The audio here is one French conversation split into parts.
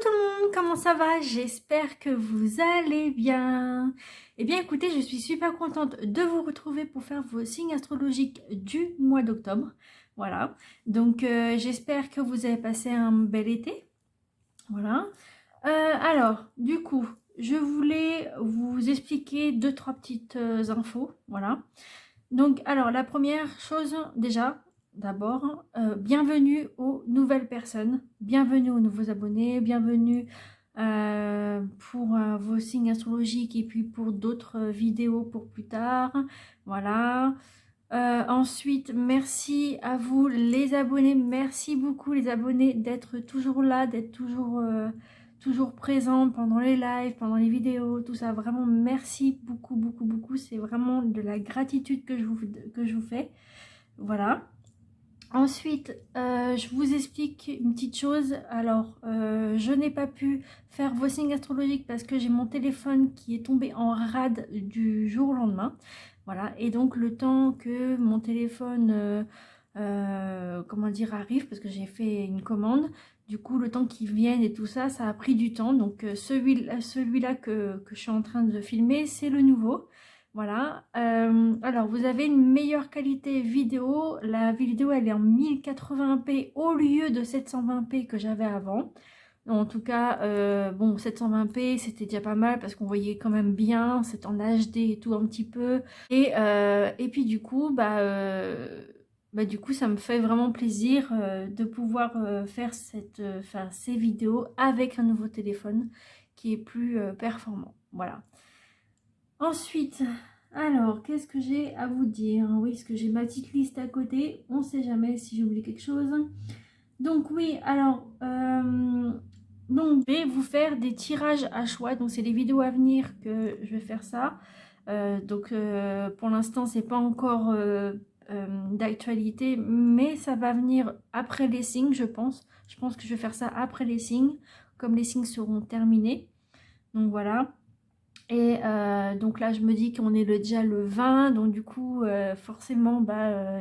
tout le monde, comment ça va? J'espère que vous allez bien. Eh bien écoutez, je suis super contente de vous retrouver pour faire vos signes astrologiques du mois d'octobre. Voilà, donc j'espère que vous avez passé un bel été. Voilà. Alors, du coup, je voulais vous expliquer deux, trois petites infos. Voilà. Donc, alors, la première chose, déjà, d'abord, bienvenue aux nouvelles personnes, bienvenue aux nouveaux abonnés, bienvenue pour vos signes astrologiques et puis pour d'autres vidéos pour plus tard. Voilà. Ensuite, merci à vous les abonnés, merci beaucoup les abonnés d'être toujours là, d'être toujours présents pendant les lives, pendant les vidéos, tout ça. Vraiment, merci beaucoup, beaucoup, beaucoup. C'est vraiment de la gratitude que je vous fais. Voilà. Ensuite, je vous explique une petite chose. Alors, je n'ai pas pu faire vos signes astrologiques parce que j'ai mon téléphone qui est tombé en rade du jour au lendemain. Voilà, et donc le temps que mon téléphone, comment dire, arrive, parce que j'ai fait une commande, du coup le temps qu'il vienne et tout ça, ça a pris du temps. Donc celui-là que je suis en train de filmer, c'est le nouveau. Voilà, alors vous avez une meilleure qualité vidéo, la vidéo elle est en 1080p au lieu de 720p que j'avais avant. En tout cas, bon, 720p c'était déjà pas mal parce qu'on voyait quand même bien, c'est en HD et tout un petit peu. Et puis du coup, du coup ça me fait vraiment plaisir de pouvoir faire ces vidéos avec un nouveau téléphone qui est plus performant. Voilà. Ensuite, alors, qu'est-ce que j'ai à vous dire? Oui, parce que j'ai ma petite liste à côté. On ne sait jamais si j'ai oublié quelque chose. Donc oui, alors, donc, je vais vous faire des tirages à choix. Donc, c'est les vidéos à venir que je vais faire ça. Pour l'instant, c'est pas encore d'actualité, mais ça va venir après les signes, je pense. Je pense que je vais faire ça après les signes, comme les signes seront terminés. Donc voilà. Et donc là, je me dis qu'on est déjà le 20, donc du coup, forcément,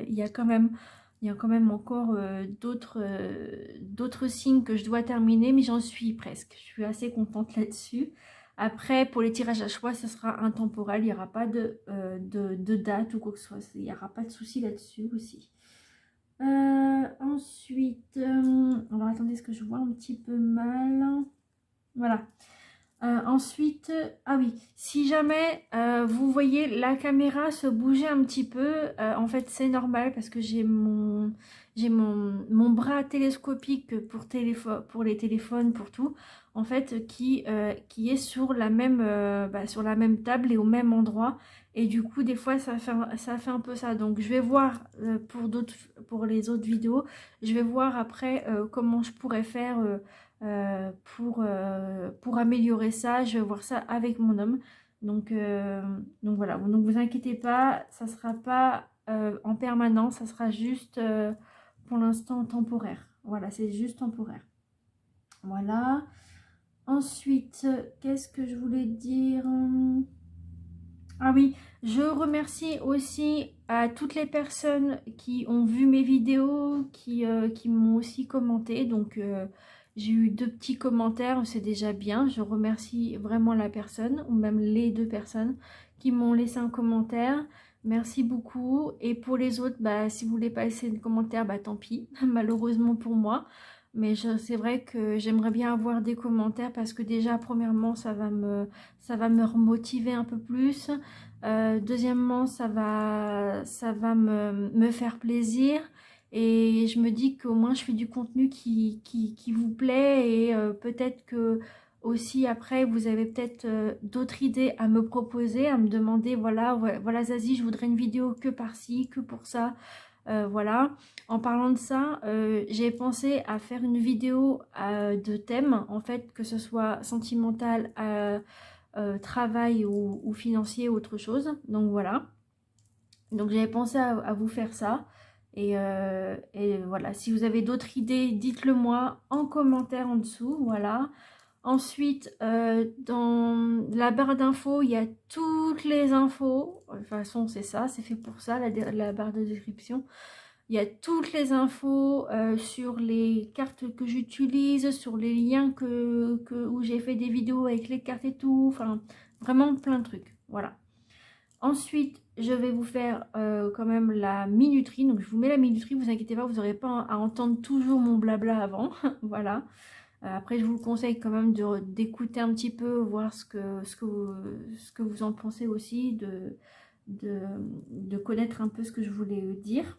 il y a quand même encore d'autres signes que je dois terminer, mais j'en suis presque. Je suis assez contente là-dessus. Après, pour les tirages à choix, ce sera intemporel, il n'y aura pas de date ou quoi que ce soit, il n'y aura pas de souci là-dessus aussi. Ensuite, alors attendez, est-ce que je vois un petit peu mal? Voilà. Ensuite, ah oui, si jamais vous voyez la caméra se bouger un petit peu, en fait c'est normal parce que j'ai mon bras télescopique pour les téléphones, pour tout, en fait, qui est sur la même table et au même endroit. Et du coup, des fois, ça fait un peu ça. Donc, je vais voir pour les autres vidéos, je vais voir après comment je pourrais faire pour améliorer ça. Je vais voir ça avec mon homme. Donc voilà, donc vous inquiétez pas, ça sera pas en permanence, ça sera juste pour l'instant temporaire. Voilà, c'est juste temporaire. Voilà. Ensuite, qu'est-ce que je voulais dire? Ah oui, je remercie aussi à toutes les personnes qui ont vu mes vidéos, qui m'ont aussi commenté. Donc, j'ai eu 2 petits commentaires, c'est déjà bien. Je remercie vraiment la personne, ou même les 2 personnes qui m'ont laissé un commentaire. Merci beaucoup. Et pour les autres, si vous voulez pas laisser de commentaire, tant pis, malheureusement pour moi. Mais c'est vrai que j'aimerais bien avoir des commentaires parce que déjà, premièrement, ça va me remotiver un peu plus. Deuxièmement, ça va me faire plaisir. Et je me dis qu'au moins, je fais du contenu qui vous plaît. Et peut-être que aussi, après, vous avez peut-être d'autres idées à me proposer, à me demander, voilà Zazie, je voudrais une vidéo que par-ci, que pour ça. Voilà. En parlant de ça, j'ai pensé à faire une vidéo de thème, en fait, que ce soit sentimental, travail ou financier ou autre chose. Donc voilà. Donc j'avais pensé à vous faire ça. Et voilà, si vous avez d'autres idées, dites-le moi en commentaire en dessous. Voilà. Ensuite, dans la barre d'infos, il y a toutes les infos. De toute façon, c'est ça, c'est fait pour ça, la barre de description. Il y a toutes les infos sur les cartes que j'utilise, sur les liens où j'ai fait des vidéos avec les cartes et tout. Enfin, vraiment plein de trucs. Voilà. Ensuite, je vais vous faire quand même la minuterie. Donc, je vous mets la minuterie. Vous inquiétez pas, vous n'aurez pas à entendre toujours mon blabla avant. Voilà. Après, je vous conseille quand même d'écouter un petit peu, voir ce que vous en pensez aussi, de connaître un peu ce que je voulais dire.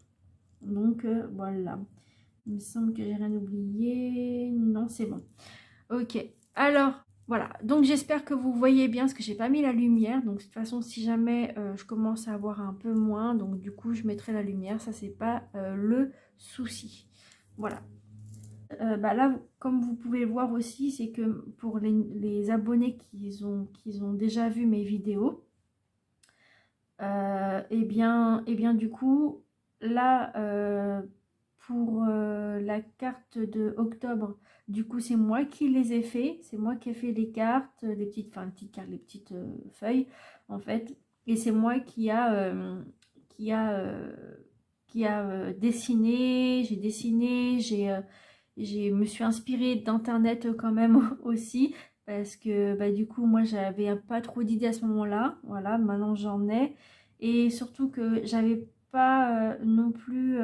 Donc, voilà. Il me semble que j'ai rien oublié. Non, c'est bon. Ok. Alors, voilà. Donc, j'espère que vous voyez bien, parce que j'ai pas mis la lumière. Donc, de toute façon, si jamais je commence à avoir un peu moins, donc du coup, je mettrai la lumière. Ça, c'est pas le souci. Voilà. Là, comme vous pouvez le voir aussi, c'est que pour les abonnés qui ont déjà vu mes vidéos, et bien du coup, là, pour la carte de octobre, du coup, c'est moi qui les ai fait. C'est moi qui ai fait les cartes, les petites, enfin, les petites cartes, les petites feuilles, en fait. Et c'est moi qui a, euh, qui a dessiné, j'ai dessiné, je me suis inspirée d'internet quand même aussi parce que du coup moi j'avais pas trop d'idées à ce moment-là, voilà, maintenant j'en ai et surtout que j'avais pas non plus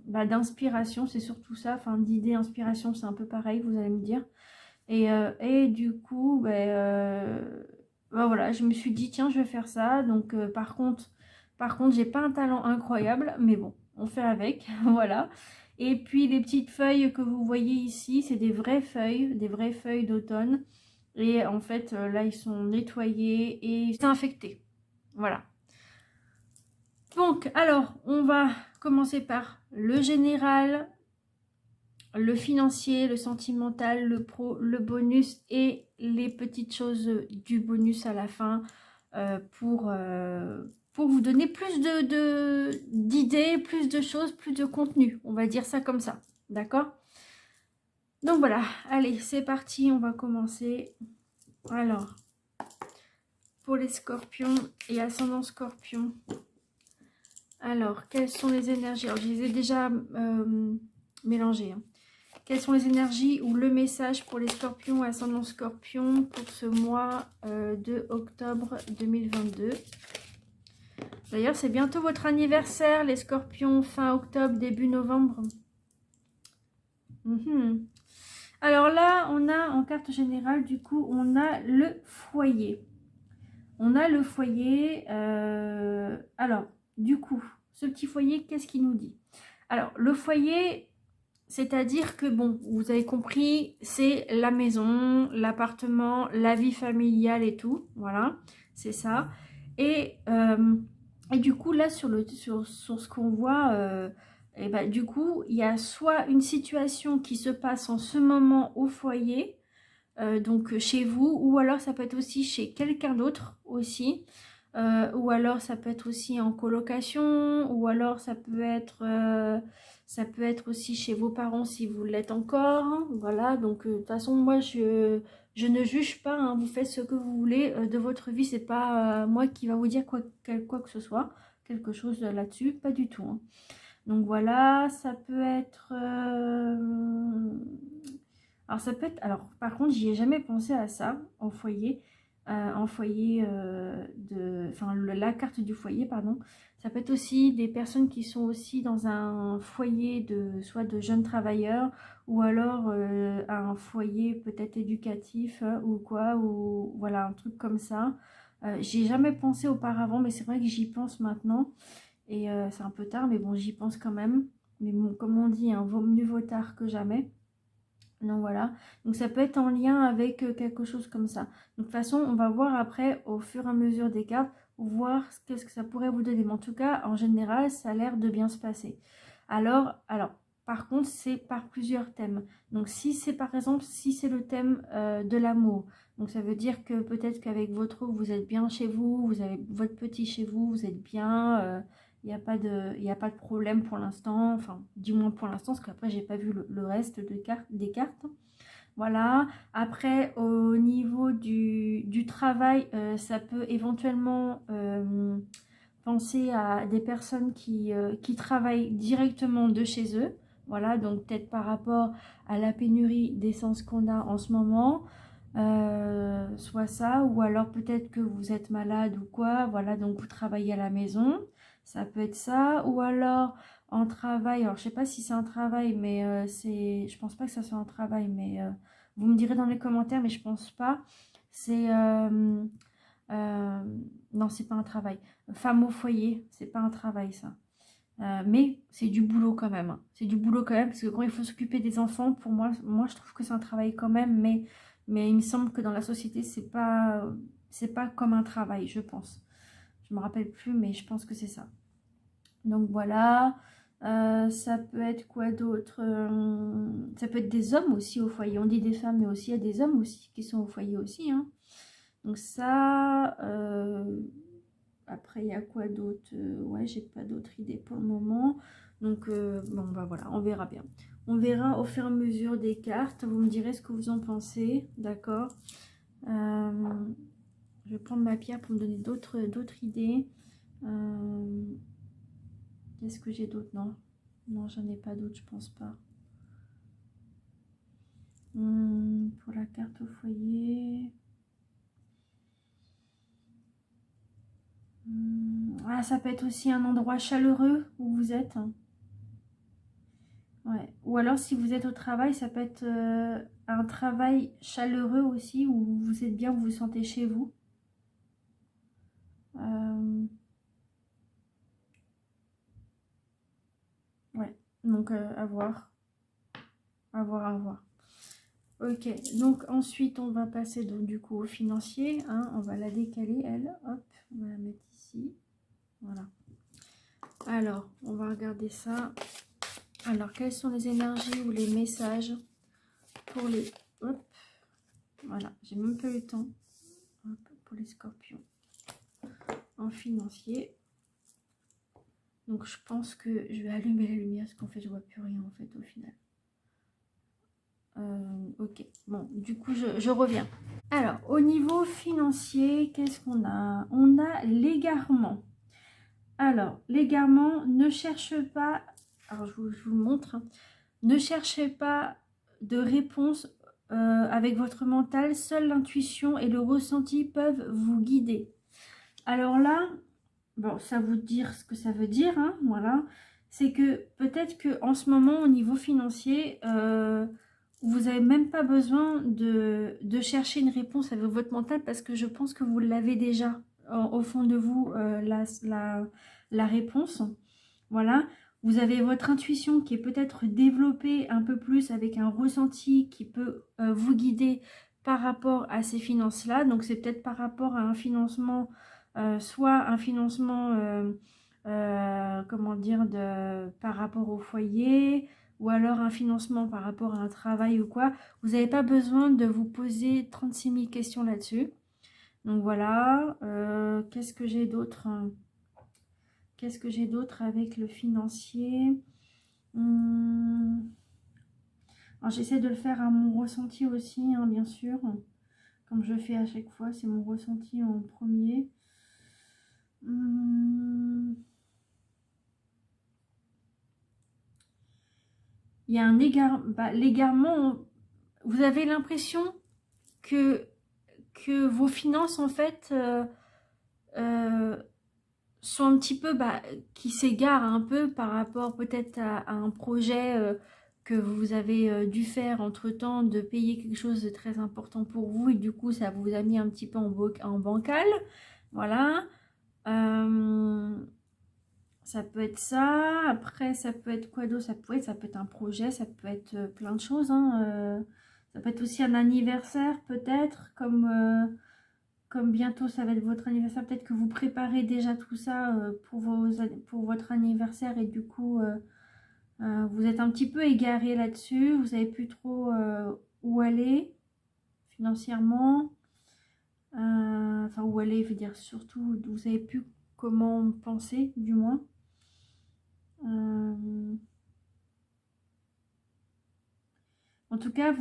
d'inspiration, c'est surtout ça, enfin d'idées, inspiration c'est un peu pareil, vous allez me dire et du coup voilà, je me suis dit tiens je vais faire ça donc par contre j'ai pas un talent incroyable mais bon on fait avec voilà. Et puis les petites feuilles que vous voyez ici, c'est des vraies feuilles d'automne. Et en fait, là, ils sont nettoyés et désinfectés. Voilà. Donc, alors, on va commencer par le général, le financier, le sentimental, le pro, le bonus et les petites choses du bonus à la fin pour vous donner plus d'idées, plus de choses, plus de contenu. On va dire ça comme ça. D'accord? Donc voilà, allez, c'est parti, on va commencer. Alors, pour les scorpions et ascendant scorpion, alors, quelles sont les énergies? Alors, je les ai déjà mélangées. Hein. Quelles sont les énergies ou le message pour les scorpions et ascendant scorpion pour ce mois de octobre 2022? D'ailleurs, c'est bientôt votre anniversaire, les scorpions, fin octobre, début novembre. Alors là, on a en carte générale, du coup, on a le foyer. On a le foyer. Alors, du coup, ce petit foyer, qu'est-ce qu'il nous dit? Alors, le foyer, c'est-à-dire que, bon, vous avez compris, c'est la maison, l'appartement, la vie familiale et tout. Voilà, c'est ça. Et du coup, là, sur ce qu'on voit, du coup, il y a soit une situation qui se passe en ce moment au foyer, donc chez vous, ou alors ça peut être aussi chez quelqu'un d'autre aussi, ou alors ça peut être aussi en colocation, ou alors ça peut être aussi chez vos parents si vous l'êtes encore, hein. Voilà, donc de toute façon moi je ne juge pas, hein. Vous faites ce que vous voulez de votre vie, c'est pas moi qui va vous dire quoi que ce soit, quelque chose là-dessus, pas du tout, hein. Donc voilà, ça peut être alors ça peut être, alors par contre j'y ai jamais pensé à ça en foyer, enfin la carte du foyer pardon. Ça peut être aussi des personnes qui sont aussi dans un foyer soit de jeunes travailleurs ou alors un foyer peut-être éducatif ou quoi, ou voilà un truc comme ça. J'y ai jamais pensé auparavant mais c'est vrai que j'y pense maintenant et c'est un peu tard mais bon j'y pense quand même. Mais bon, comme on dit, hein, mieux vaut tard que jamais. Donc voilà, donc ça peut être en lien avec quelque chose comme ça. Donc de toute façon, on va voir après au fur et à mesure des cartes, voir qu'est-ce que ça pourrait vous donner. Mais en tout cas, en général, ça a l'air de bien se passer. Alors par contre, c'est par plusieurs thèmes. Donc si c'est par exemple, si c'est le thème de l'amour, donc ça veut dire que peut-être qu'avec votre vous êtes bien chez vous, vous avez votre petit chez vous, vous êtes bien, il n'y a pas de problème pour l'instant, enfin du moins pour l'instant, parce qu'après j'ai pas vu le reste des cartes. Voilà, après au niveau du travail, ça peut éventuellement pensez à des personnes qui travaillent directement de chez eux. Voilà, donc peut-être par rapport à la pénurie d'essence qu'on a en ce moment, soit ça, ou alors peut-être que vous êtes malade ou quoi, voilà, donc vous travaillez à la maison, ça peut être ça, ou alors en travail, alors je sais pas si c'est un travail, mais je pense pas que ça soit un travail, mais vous me direz dans les commentaires, mais je pense pas, c'est, euh, non, c'est pas un travail, femme au foyer, c'est pas un travail ça. Mais c'est du boulot quand même, hein. C'est du boulot quand même, parce que quand il faut s'occuper des enfants, pour moi je trouve que c'est un travail quand même, mais il me semble que dans la société, c'est pas comme un travail, je pense. Je me rappelle plus, mais je pense que c'est ça. Donc voilà, ça peut être quoi d'autre? Ça peut être des hommes aussi au foyer. On dit des femmes, mais aussi il y a des hommes aussi qui sont au foyer aussi, hein. Donc ça, après, il y a quoi d'autre? Ouais, j'ai pas d'autres idées pour le moment. Donc, bon, bah voilà, on verra bien. On verra au fur et à mesure des cartes. Vous me direz ce que vous en pensez, d'accord? Je vais prendre ma pierre pour me donner d'autres idées. Qu'est-ce que j'ai d'autre? Non, non, j'en ai pas d'autres, je pense pas. Pour la carte au foyer... Ah, ça peut être aussi un endroit chaleureux où vous êtes. Ouais. Ou alors si vous êtes au travail, ça peut être un travail chaleureux aussi, où vous êtes bien, vous vous sentez chez vous. Ouais, donc à voir, à voir, à voir. Ok, donc ensuite on va passer donc, du coup au financier, hein. On va la décaler, elle, hop, on va la mettre ici, voilà. Alors, on va regarder ça. Alors, quelles sont les énergies ou les messages pour les... Hop, voilà, j'ai même pas eu le temps. Hop, pour les scorpions. En financier. Donc, je pense que je vais allumer la lumière parce qu'en fait, je vois plus rien en fait au final. Ok, bon, du coup, je reviens. Alors, au niveau financier, qu'est-ce qu'on a? On a l'égarement. Alors, l'égarement, ne cherche pas... Alors, je vous montre, hein. Ne cherchez pas de réponse avec votre mental. Seule l'intuition et le ressenti peuvent vous guider. Alors là, bon, ça vous dire ce que ça veut dire, hein, voilà. C'est que peut-être que en ce moment, au niveau financier, vous n'avez même pas besoin de chercher une réponse avec votre mental parce que je pense que vous l'avez déjà au fond de vous, la réponse. Voilà. Vous avez votre intuition qui est peut-être développée un peu plus avec un ressenti qui peut vous guider par rapport à ces finances-là. Donc, c'est peut-être par rapport à un financement, soit un financement, comment dire, par rapport au foyer, ou alors un financement par rapport à un travail ou quoi. Vous n'avez pas besoin de vous poser 36 000 questions là-dessus. Donc, voilà. Qu'est-ce que j'ai d'autre ? Qu'est-ce que j'ai d'autre avec le financier? Alors, j'essaie de le faire à mon ressenti aussi, hein, bien sûr. Comme je fais à chaque fois, c'est mon ressenti en premier. Il y a un l'égarement. Vous avez l'impression que vos finances, en fait, sont un petit peu, qui s'égarent un peu par rapport peut-être à un projet que vous avez dû faire entre-temps, de payer quelque chose de très important pour vous, et du coup, ça vous a mis un petit peu en bancal. Voilà. Ça peut être ça. Après, ça peut être quoi d'autre? Ça peut être un projet, ça peut être plein de choses, hein. Ça peut être aussi un anniversaire, peut-être, comme bientôt ça va être votre anniversaire. Peut-être que vous préparez déjà tout ça pour votre anniversaire, et du coup, vous êtes un petit peu égaré là-dessus. Vous savez plus trop où aller financièrement. Enfin, où aller, je veux dire, surtout, vous savez plus comment penser, du moins. En tout cas,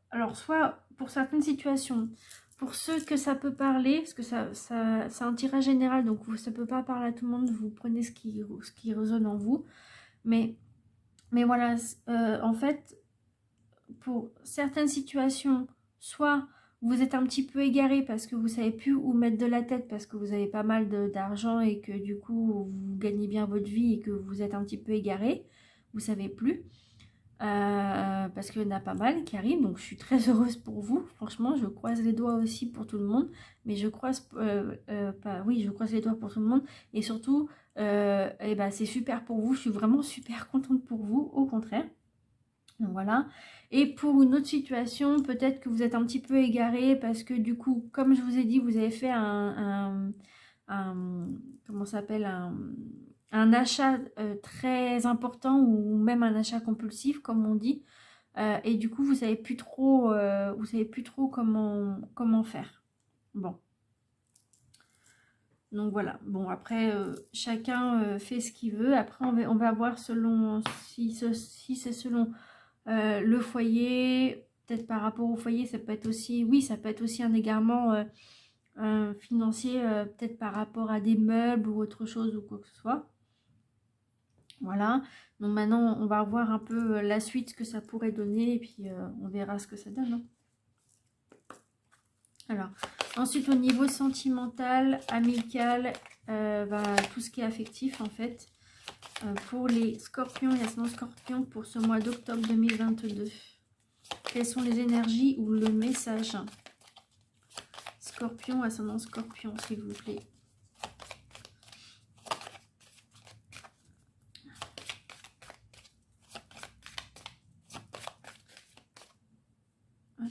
alors soit pour certaines situations, pour ceux que ça peut parler, parce que c'est un tirage général, donc ça peut pas parler à tout le monde, vous prenez ce qui résonne en vous. Mais voilà, en fait, pour certaines situations, soit vous êtes un petit peu égaré parce que vous savez plus où mettre de la tête, parce que vous avez pas mal d'argent et que du coup vous gagnez bien votre vie et que vous êtes un petit peu égaré, vous savez plus. Parce qu'il y en a pas mal qui arrivent, donc je suis très heureuse pour vous. Franchement, je croise les doigts aussi pour tout le monde, mais je croise pas, oui, je croise les doigts pour tout le monde, et surtout, et ben, c'est super pour vous. Je suis vraiment super contente pour vous, au contraire. Donc voilà. Et pour une autre situation, peut-être que vous êtes un petit peu égaré parce que du coup, comme je vous ai dit, vous avez fait comment ça s'appelle, un achat très important ou même un achat compulsif, comme on dit. Et du coup, vous savez plus trop comment faire. Bon. Donc voilà. Bon, après, chacun fait ce qu'il veut. Après, on va voir selon si c'est selon le foyer, peut-être par rapport au foyer, ça peut être aussi, oui, ça peut être aussi un égarement financier, peut-être par rapport à des meubles ou autre chose ou quoi que ce soit. Voilà, donc maintenant on va voir un peu la suite, ce que ça pourrait donner, et puis on verra ce que ça donne. Hein. Alors, ensuite au niveau sentimental, amical, tout ce qui est affectif en fait, pour les scorpions et ascendants scorpions pour ce mois d'octobre 2022. Quelles sont les énergies ou le message? Scorpion, ascendant scorpion, s'il vous plaît. Hop.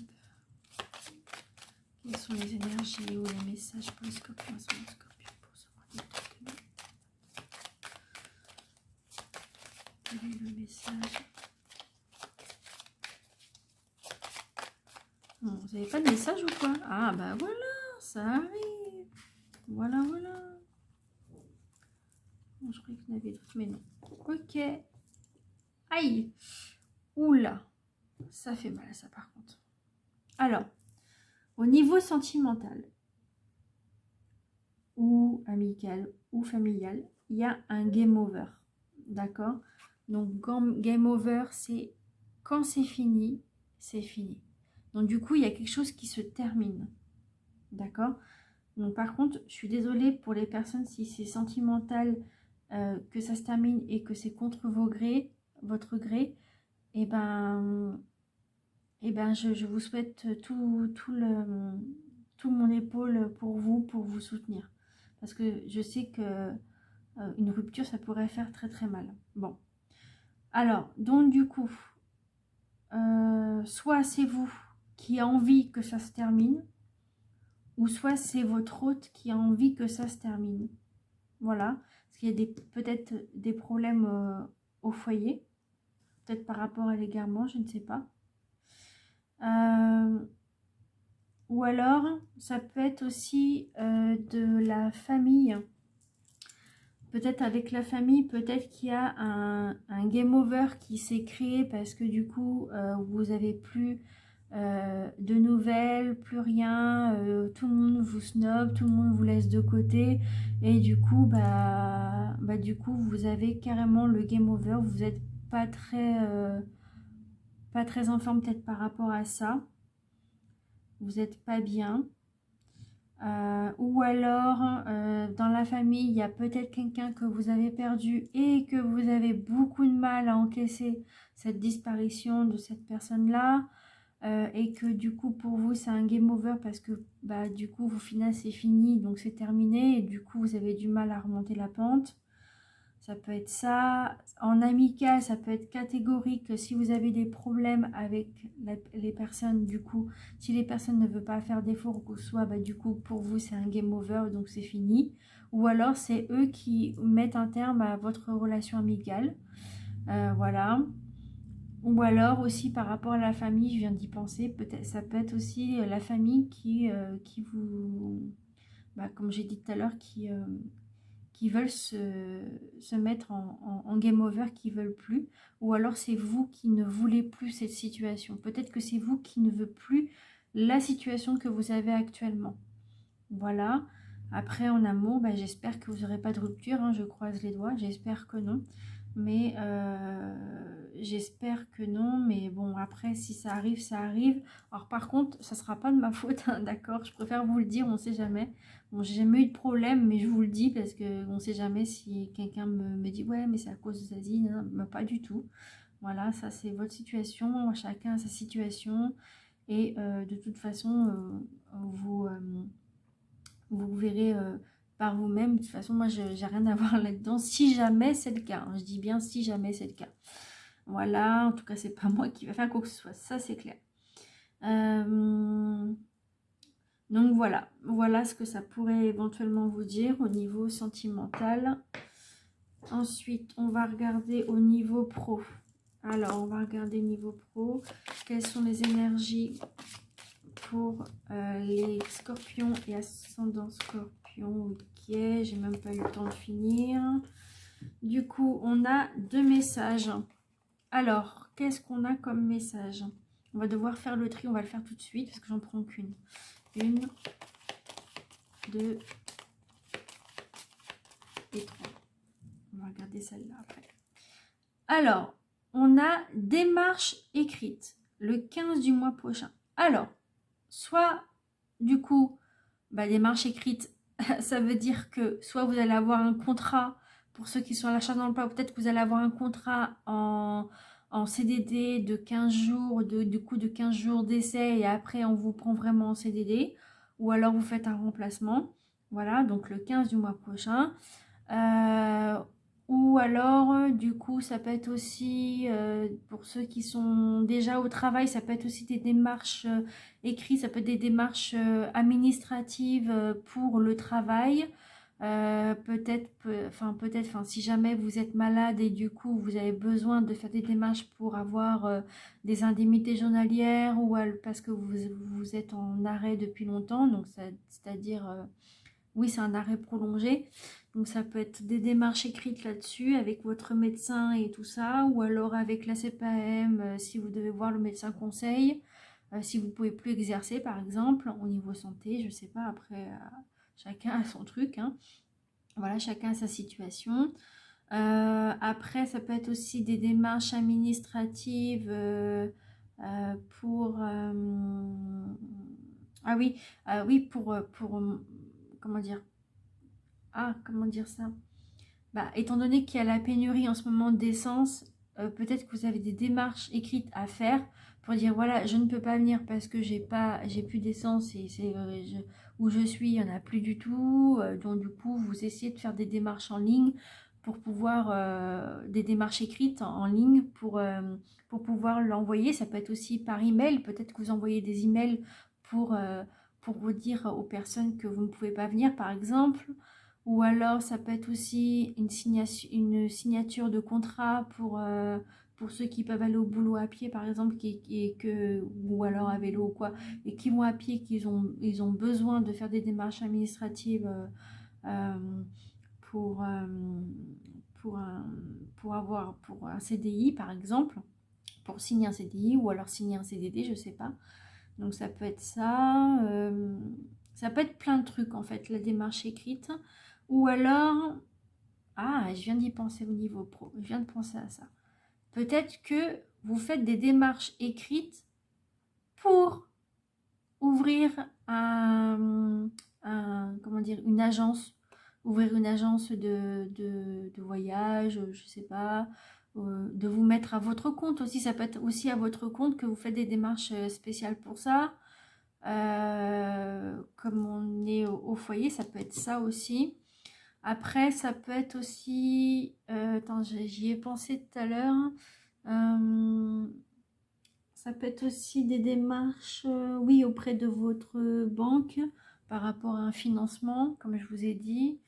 Quelles sont les énergies ou les messages pour les scorpions, ascendant scorpion pour ce mois d'octobre? Quel est le message? Bon, vous n'avez pas de message ou quoi? Ah bah voilà, ça arrive. Voilà, voilà. Bon, je croyais qu'il y en avait d'autres, mais non. Ok. Aïe. Oula. Ça fait mal, ça, par contre. Alors, au niveau sentimental, ou amical, ou familial, il y a un game over. D'accord? Donc, game over, c'est quand c'est fini, c'est fini. Donc, du coup, il y a quelque chose qui se termine. D'accord? Donc, par contre, je suis désolée pour les personnes, si c'est sentimental, que ça se termine et que c'est contre votre gré, et je vous souhaite tout mon épaule pour vous soutenir. Parce que je sais que une rupture, ça pourrait faire très très mal. Bon. Alors, donc du coup, soit c'est vous qui a envie que ça se termine, ou soit c'est votre hôte qui a envie que ça se termine. Voilà. Parce qu'il y a peut-être des problèmes au foyer. Peut-être par rapport à l'égarement, je ne sais pas. Ou alors, ça peut être aussi de la famille. Peut-être avec la famille, peut-être qu'il y a un game over qui s'est créé parce que du coup, vous n'avez plus de nouvelles, plus rien, tout le monde vous snob, tout le monde vous laisse de côté. Et du coup, du coup, vous avez carrément le game over. Vous n'êtes pas très en forme peut-être par rapport à ça. Vous n'êtes pas bien. Ou alors, dans la famille, il y a peut-être quelqu'un que vous avez perdu et que vous avez beaucoup de mal à encaisser cette disparition de cette personne-là. Et que du coup, pour vous, c'est un game over parce que du coup, vos finances, c'est fini, donc c'est terminé. Et du coup, vous avez du mal à remonter la pente. Ça peut être ça. En amical, ça peut être catégorique. Si vous avez des problèmes avec les personnes, du coup, si les personnes ne veulent pas faire d'efforts ou quoi que ce soit, du coup, pour vous, c'est un game over, donc c'est fini. Ou alors, c'est eux qui mettent un terme à votre relation amicale. Voilà. Ou alors aussi par rapport à la famille, je viens d'y penser, peut-être ça peut être aussi la famille qui vous, comme j'ai dit tout à l'heure, qui veulent se mettre en game over, qui veulent plus, ou alors c'est vous qui ne voulez plus cette situation. Peut-être que c'est vous qui ne veut plus la situation que vous avez actuellement. Voilà. Après, en amour, bah, j'espère que vous n'aurez pas de rupture, hein, je croise les doigts, j'espère que non. Mais j'espère que non, mais bon, après, si ça arrive, ça arrive. Alors par contre, ça sera pas de ma faute, hein, d'accord? Je préfère vous le dire, on sait jamais. Bon, j'ai jamais eu de problème, mais je vous le dis parce que on sait jamais si quelqu'un me dit, ouais, mais c'est à cause de Zazie, non, non, pas du tout. Voilà, ça c'est votre situation, chacun a sa situation. Et de toute façon, vous verrez par vous-même. De toute façon, moi, je n'ai rien à voir là-dedans. Si jamais c'est le cas, hein. Je dis bien si jamais c'est le cas. Voilà, en tout cas, c'est pas moi qui va faire quoi que ce soit. Ça, c'est clair. Donc voilà, voilà ce que ça pourrait éventuellement vous dire au niveau sentimental. Ensuite, on va regarder au niveau pro. Alors, on va regarder niveau pro. Quelles sont les énergies pour les scorpions et ascendant scorpion? Ok, j'ai même pas eu le temps de finir. Du coup, on a 2 messages. Alors, qu'est-ce qu'on a comme message? On va devoir faire le tri, on va le faire tout de suite parce que j'en prends qu'une. 1, 2 et 3. On va regarder celle-là après. Alors, on a démarche écrite le 15 du mois prochain. Alors, soit du coup, démarche écrite, ça veut dire que soit vous allez avoir un contrat, pour ceux qui sont à la recherche d'emploi, peut-être que vous allez avoir un contrat en CDD de 15 jours, du coup de 15 jours d'essai et après on vous prend vraiment en CDD, ou alors vous faites un remplacement. Voilà, donc le 15 du mois prochain. Ou alors, du coup, ça peut être aussi, pour ceux qui sont déjà au travail, ça peut être aussi des démarches écrites, ça peut être des démarches administratives pour le travail. Peut-être, si jamais vous êtes malade et du coup, vous avez besoin de faire des démarches pour avoir des indemnités journalières ou parce que vous êtes en arrêt depuis longtemps, donc c'est-à-dire, oui, c'est un arrêt prolongé. Donc ça peut être des démarches écrites là-dessus avec votre médecin et tout ça, ou alors avec la CPAM si vous devez voir le médecin conseil, si vous ne pouvez plus exercer par exemple au niveau santé, je ne sais pas, après chacun a son truc, hein. Voilà, chacun a sa situation. Après, ça peut être aussi des démarches administratives pour... ah oui, oui, pour comment dire? Ah, comment dire ça? Étant donné qu'il y a la pénurie en ce moment d'essence, peut-être que vous avez des démarches écrites à faire pour dire voilà, je ne peux pas venir parce que j'ai plus d'essence et c'est où je suis, il n'y en a plus du tout. Donc du coup, vous essayez de faire des démarches en ligne pour pouvoir des démarches écrites en ligne pour pouvoir l'envoyer. Ça peut être aussi par email. Peut-être que vous envoyez des emails pour vous dire aux personnes que vous ne pouvez pas venir, par exemple. Ou alors, ça peut être aussi une signature de contrat pour ceux qui peuvent aller au boulot à pied, par exemple, ou alors à vélo ou quoi, et qui vont à pied, ils ont besoin de faire des démarches administratives euh, pour, euh, pour un CDI, par exemple, pour signer un CDI ou alors signer un CDD, je sais pas. Donc, ça peut être ça. Ça peut être plein de trucs, en fait, la démarche écrite. Ou alors, je viens d'y penser au niveau pro, je viens de penser à ça. Peut-être que vous faites des démarches écrites pour ouvrir comment dire, une agence, ouvrir une agence de voyage, je sais pas, de vous mettre à votre compte aussi. Ça peut être aussi à votre compte que vous faites des démarches spéciales pour ça. Comme on est au foyer, ça peut être ça aussi. Après, ça peut être aussi... attends, j'y ai pensé tout à l'heure. Ça peut être aussi des démarches, oui, auprès de votre banque par rapport à un financement, comme je vous ai dit.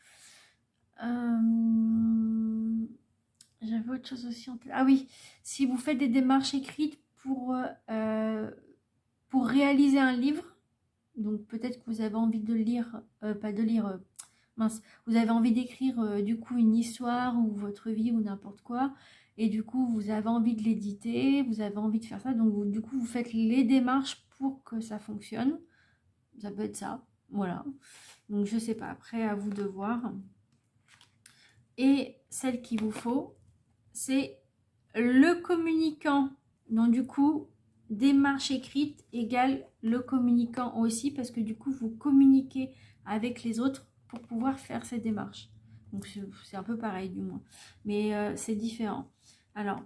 J'avais autre chose aussi en tête. Ah oui, si vous faites des démarches écrites pour réaliser un livre, donc peut-être que vous avez envie de lire, pas de lire... mince, vous avez envie d'écrire du coup une histoire ou votre vie ou n'importe quoi, et du coup vous avez envie de l'éditer, vous avez envie de faire ça, donc du coup vous faites les démarches pour que ça fonctionne. Ça peut être ça, voilà. Donc je sais pas, après à vous de voir. Et celle qu'il vous faut, c'est le communicant. Donc du coup, démarche écrite égale le communicant aussi, parce que du coup, vous communiquez avec les autres pour pouvoir faire ces démarches. Donc c'est un peu pareil du moins, mais c'est différent. Alors,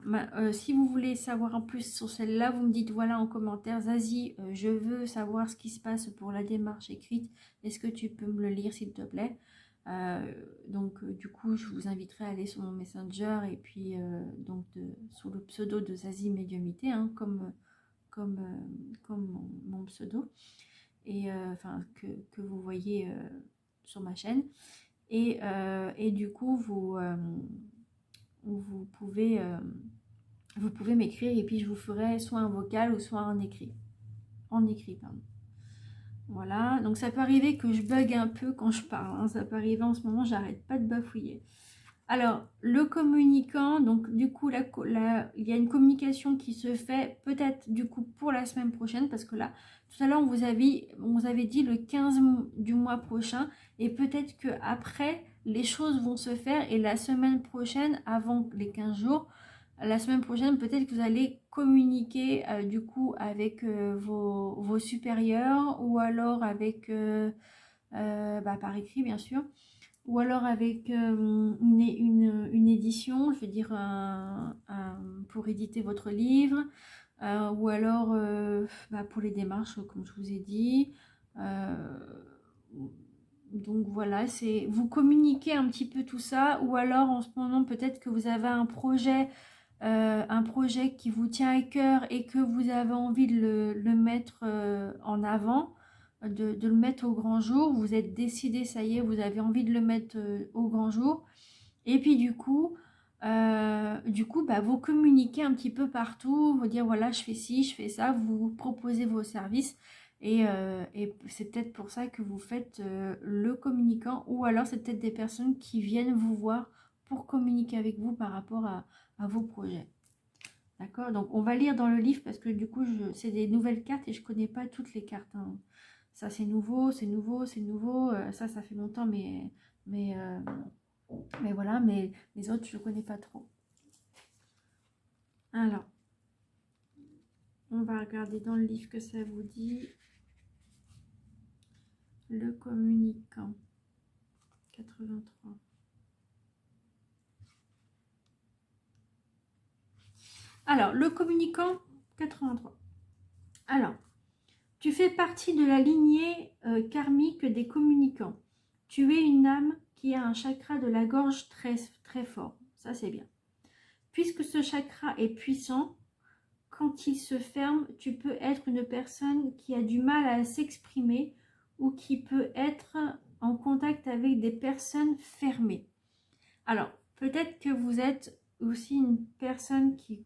si vous voulez savoir en plus sur celle-là, vous me dites voilà en commentaire, Zazie, je veux savoir ce qui se passe pour la démarche écrite. Est-ce que tu peux me le lire s'il te plaît? Donc du coup je vous inviterai à aller sur mon Messenger et puis sous le pseudo de Zazie Médiumité, hein, comme mon pseudo, et enfin que vous voyez sur ma chaîne, et du coup vous pouvez m'écrire et puis je vous ferai soit un vocal ou soit un écrit, pardon. Voilà, donc ça peut arriver que je bug un peu quand je parle, hein. Ça peut arriver en ce moment, j'arrête pas de bafouiller. Alors, le communicant, donc du coup, il y a une communication qui se fait peut-être du coup pour la semaine prochaine, parce que là, tout à l'heure, on vous avait dit le 15 du mois prochain, et peut-être que après les choses vont se faire, et la semaine prochaine, avant les 15 jours, la semaine prochaine, peut-être que vous allez communiquer du coup avec vos supérieurs, ou alors avec, par écrit bien sûr, ou alors avec une édition, je veux dire pour éditer votre livre, ou alors pour les démarches comme je vous ai dit. Donc voilà, c'est vous communiquez un petit peu tout ça, ou alors en ce moment peut-être que vous avez un projet qui vous tient à cœur et que vous avez envie de le mettre en avant, de le mettre au grand jour. Vous êtes décidé, ça y est, vous avez envie de le mettre au grand jour. Et puis du coup, vous communiquez un petit peu partout, vous dire voilà, je fais ci, je fais ça, vous proposez vos services. Et c'est peut-être pour ça que vous faites le communicant, ou alors c'est peut-être des personnes qui viennent vous voir pour communiquer avec vous par rapport à vos projets. D'accord? Donc on va lire dans le livre, parce que du coup c'est des nouvelles cartes et je connais pas toutes les cartes, hein. Ça c'est nouveau, c'est nouveau, c'est nouveau. Ça fait longtemps, mais voilà, mais les autres je connais pas trop. Alors, on va regarder dans le livre que ça vous dit. Le communicant 83. Alors, le communicant 83. Alors, tu fais partie de la lignée karmique des communicants. Tu es une âme qui a un chakra de la gorge très, très fort. Ça, c'est bien. Puisque ce chakra est puissant, quand il se ferme, tu peux être une personne qui a du mal à s'exprimer ou qui peut être en contact avec des personnes fermées. Alors, peut-être que vous êtes aussi une personne qui,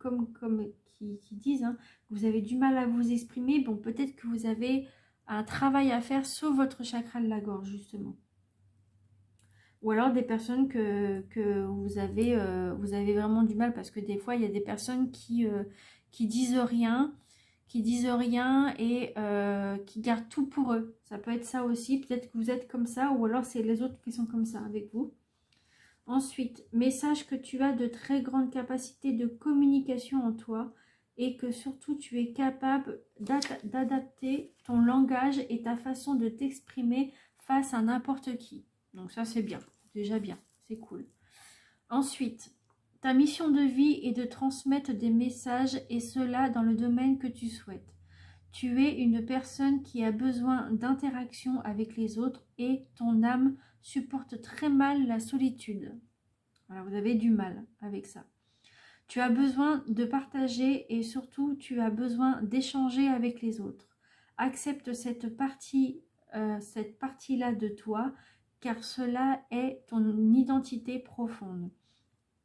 qui disent, hein, que vous avez du mal à vous exprimer. Bon, peut-être que vous avez un travail à faire sur votre chakra de la gorge, justement. Ou alors des personnes que vous avez vraiment du mal, parce que des fois, il y a des personnes qui disent rien, et qui gardent tout pour eux. Ça peut être ça aussi. Peut-être que vous êtes comme ça, ou alors c'est les autres qui sont comme ça avec vous. Ensuite, message que tu as de très grandes capacités de communication en toi, et que surtout tu es capable d'adapter ton langage et ta façon de t'exprimer face à n'importe qui. Donc ça c'est bien, déjà bien, c'est cool. Ensuite, ta mission de vie est de transmettre des messages, et cela dans le domaine que tu souhaites. Tu es une personne qui a besoin d'interaction avec les autres, et ton âme supporte très mal la solitude. Voilà, vous avez du mal avec ça. Tu as besoin de partager, et surtout tu as besoin d'échanger avec les autres. Accepte cette partie-là de toi, car cela est ton identité profonde.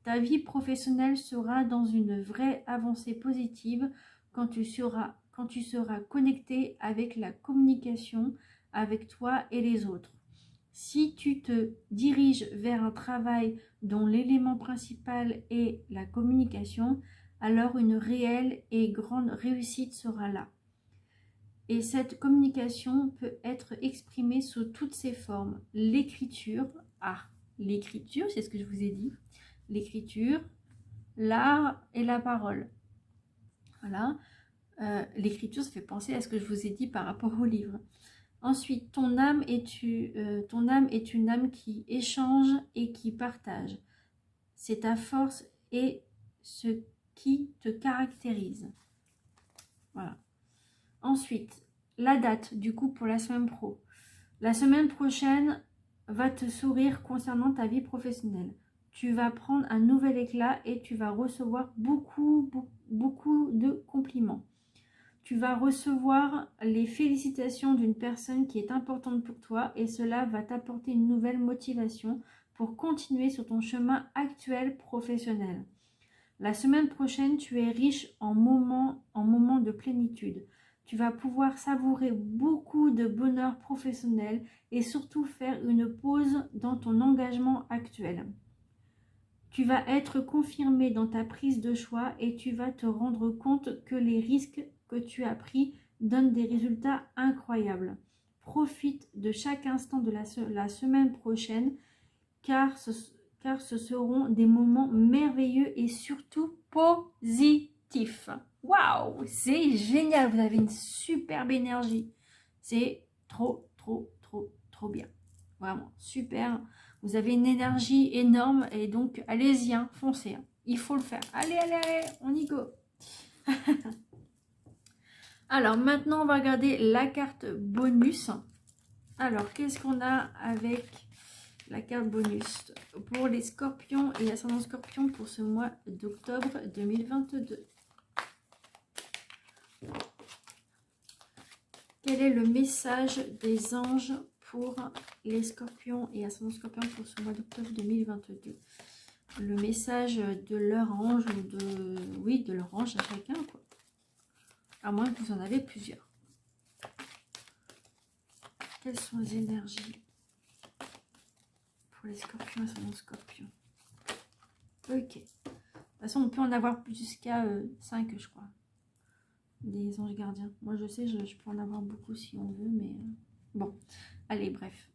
Ta vie professionnelle sera dans une vraie avancée positive quand tu seras connecté avec la communication avec toi et les autres. Si tu te diriges vers un travail dont l'élément principal est la communication, alors une réelle et grande réussite sera là. Et cette communication peut être exprimée sous toutes ses formes. L'écriture, l'écriture, c'est ce que je vous ai dit. L'écriture, l'art et la parole. Voilà. L'écriture, ça fait penser à ce que je vous ai dit par rapport au livre. Ensuite, ton âme est une âme qui échange et qui partage. C'est ta force et ce qui te caractérise. Voilà. Ensuite, la date, du coup, pour la semaine pro. La semaine prochaine va te sourire concernant ta vie professionnelle. Tu vas prendre un nouvel éclat et tu vas recevoir beaucoup de compliments. Tu vas recevoir les félicitations d'une personne qui est importante pour toi et cela va t'apporter une nouvelle motivation pour continuer sur ton chemin actuel professionnel. La semaine prochaine, tu es riche en moments de plénitude. Tu vas pouvoir savourer beaucoup de bonheur professionnel et surtout faire une pause dans ton engagement actuel. Tu vas être confirmé dans ta prise de choix et tu vas te rendre compte que les risques que tu as pris donnent des résultats incroyables. Profite de chaque instant de la semaine prochaine car ce seront des moments merveilleux et surtout positifs. Waouh, c'est génial, vous avez une superbe énergie. C'est trop bien. Vraiment, super. Vous avez une énergie énorme et donc allez-y, hein, foncez. Hein. Il faut le faire. Allez, on y go. Alors maintenant, on va regarder la carte bonus. Alors, qu'est-ce qu'on a avec la carte bonus pour les scorpions et ascendant scorpion pour ce mois d'octobre 2022? Quel est le message des anges pour les scorpions et ascendant scorpion pour ce mois d'octobre 2022? Le message de leur ange ou de leur ange à chacun, quoi. À moins que vous en avez plusieurs. Quelles sont les énergies pour les scorpions et ascendant scorpion? Ok. De toute façon, on peut en avoir jusqu'à 5, je crois. Des anges gardiens. Moi, je sais, je peux en avoir beaucoup si on veut, mais bon. Allez, bref.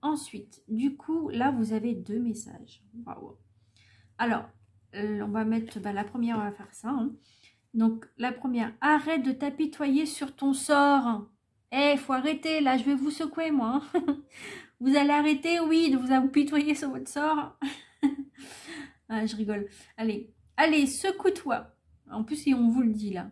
Ensuite, du coup, là, vous avez 2 messages. Waouh. Alors, on va mettre la première, on va faire ça. Hein. Donc, la première, arrête de t'apitoyer sur ton sort. Eh, faut arrêter, là, je vais vous secouer, moi. Hein. Vous allez arrêter, oui, de vous apitoyer sur votre sort. Ah, je rigole. Allez, secoue-toi. En plus, si on vous le dit, là.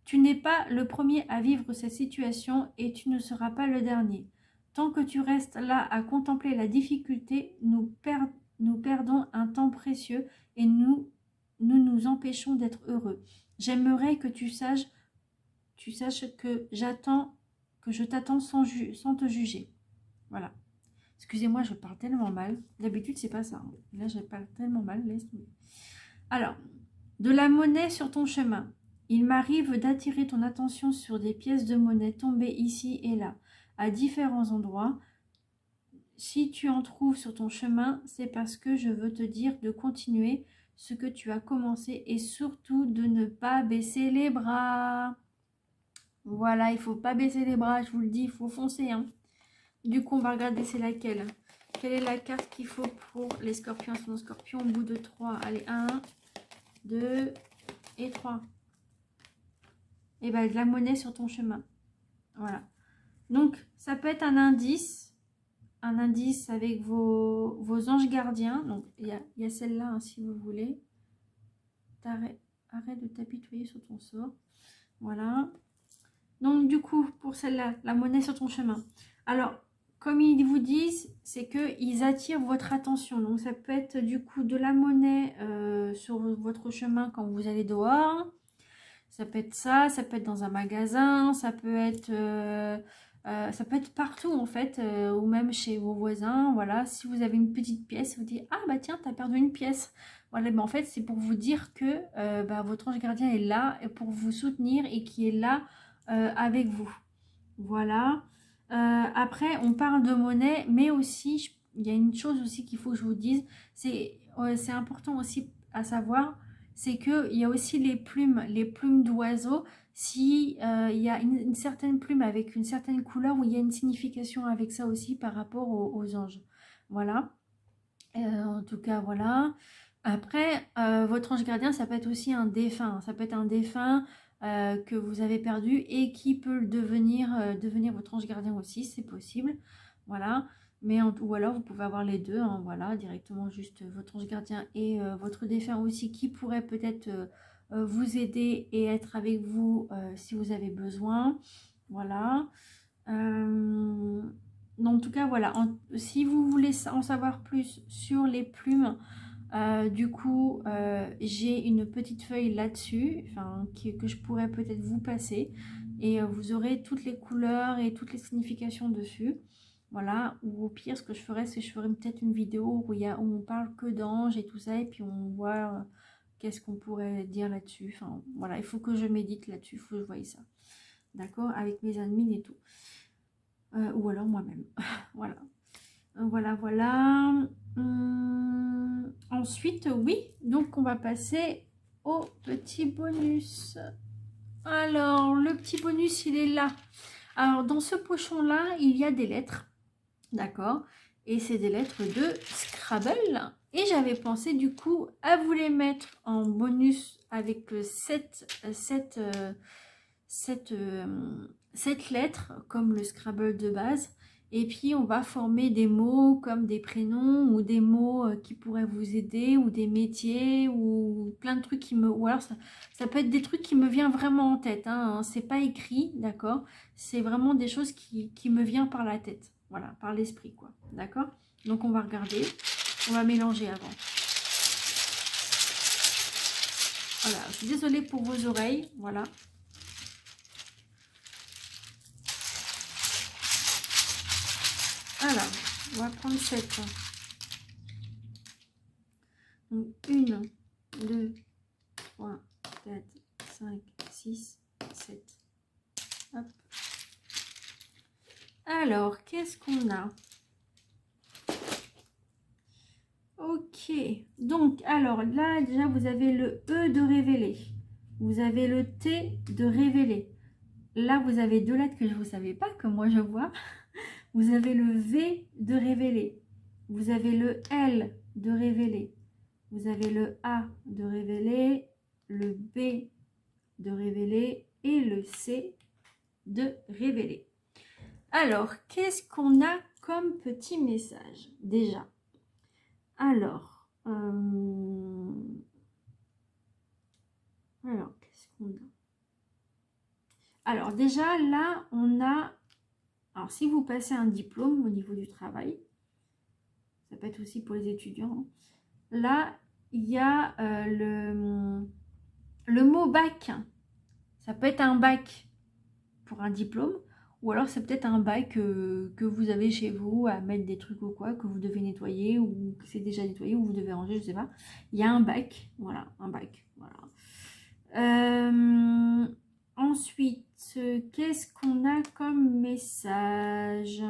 Tu n'es pas le premier à vivre cette situation et tu ne seras pas le dernier. Tant que tu restes là à contempler la difficulté, nous perdons un temps précieux et nous empêchons d'être heureux. J'aimerais que tu saches que je t'attends sans te juger. Voilà. Excusez-moi, je parle tellement mal. D'habitude, c'est pas ça. Hein. Là, je parle tellement mal. Laisse tomber. Alors, de la monnaie sur ton chemin. Il m'arrive d'attirer ton attention sur des pièces de monnaie tombées ici et là, à différents endroits. Si tu en trouves sur ton chemin, c'est parce que je veux te dire de continuer ce que tu as commencé et surtout de ne pas baisser les bras. Voilà, il ne faut pas baisser les bras, je vous le dis, il faut foncer. Hein. Du coup, on va regarder c'est laquelle. Quelle est la carte qu'il faut pour les scorpions, ascendant scorpion au bout de 3. Allez, 1, 2 et 3. Et bien, de la monnaie sur ton chemin. Voilà. Donc, ça peut être un indice avec vos anges gardiens. Donc, il y a celle-là, hein, si vous voulez. Arrête de t'apitoyer sur ton sort. Voilà. Donc, du coup, pour celle-là, la monnaie sur ton chemin. Alors, comme ils vous disent, c'est qu'ils attirent votre attention. Donc, ça peut être du coup de la monnaie sur votre chemin quand vous allez dehors. Ça peut être ça peut être dans un magasin, ça peut être partout en fait, ou même chez vos voisins. Voilà, si vous avez une petite pièce, vous dites ah bah tiens, t'as perdu une pièce. Voilà, ben en fait c'est pour vous dire que votre ange gardien est là pour vous soutenir et qui est là avec vous. Voilà. Après, on parle de monnaie, mais aussi il y a une chose aussi qu'il faut que je vous dise, c'est important aussi à savoir c'est qu'il y a aussi les plumes d'oiseaux. Si il y a une certaine plume avec une certaine couleur, où il y a une signification avec ça aussi par rapport aux anges. Voilà. En tout cas, voilà. Après, votre ange gardien, ça peut être aussi un défunt. Ça peut être un défunt que vous avez perdu et qui peut devenir votre ange gardien aussi, c'est possible. Voilà. Ou alors, vous pouvez avoir les deux, hein, voilà, directement juste votre ange gardien et votre défunt aussi, qui pourrait peut-être vous aider et être avec vous si vous avez besoin. Voilà. En tout cas, voilà. Si vous voulez en savoir plus sur les plumes, du coup, j'ai une petite feuille là-dessus, enfin, que je pourrais peut-être vous passer. Et vous aurez toutes les couleurs et toutes les significations dessus. Voilà. Ou au pire, ce que je ferais, c'est que je ferais peut-être une vidéo où on parle que d'anges et tout ça. Et puis on voit qu'est-ce qu'on pourrait dire là-dessus. Enfin, voilà, il faut que je médite là-dessus. Il faut que je voie ça. D'accord? Avec mes admins et tout. Ou alors moi-même. Voilà. Voilà. Ensuite, oui, donc on va passer au petit bonus. Alors, le petit bonus, il est là. Alors, dans ce pochon-là, il y a des lettres. D'accord? Et c'est des lettres de Scrabble. Et j'avais pensé, du coup, à vous les mettre en bonus avec cette lettre, comme le Scrabble de base. Et puis, on va former des mots comme des prénoms ou des mots qui pourraient vous aider ou des métiers ou plein de trucs qui me... Ou alors, ça peut être des trucs qui me viennent vraiment en tête. Hein. C'est pas écrit, d'accord? C'est vraiment des choses qui me viennent par la tête. Voilà, par l'esprit, quoi. D'accord? Donc, on va regarder. On va mélanger avant. Voilà, je suis désolée pour vos oreilles. Voilà. Alors, on va prendre 7. Donc, 1, 2, 3, 4, 5, 6, 7. Hop. Alors, qu'est-ce qu'on a? Ok. Donc, alors là, déjà, vous avez le E de révéler. Vous avez le T de révéler. Là, vous avez deux lettres que je ne savais pas, que moi je vois. Vous avez le V de révéler. Vous avez le L de révéler. Vous avez le A de révéler, le B de révéler et le C de révéler. Alors, qu'est-ce qu'on a comme petit message déjà? Alors, qu'est-ce qu'on a? Alors, déjà, là, on a... Alors, si vous passez un diplôme au niveau du travail, ça peut être aussi pour les étudiants. Là, il y a le mot bac. Ça peut être un bac pour un diplôme, ou alors c'est peut-être un bac que vous avez chez vous à mettre des trucs ou quoi, que vous devez nettoyer, ou que c'est déjà nettoyé, ou vous devez ranger, je sais pas. Il y a un bac, voilà, un bac. Voilà. Ensuite, qu'est-ce qu'on a comme message?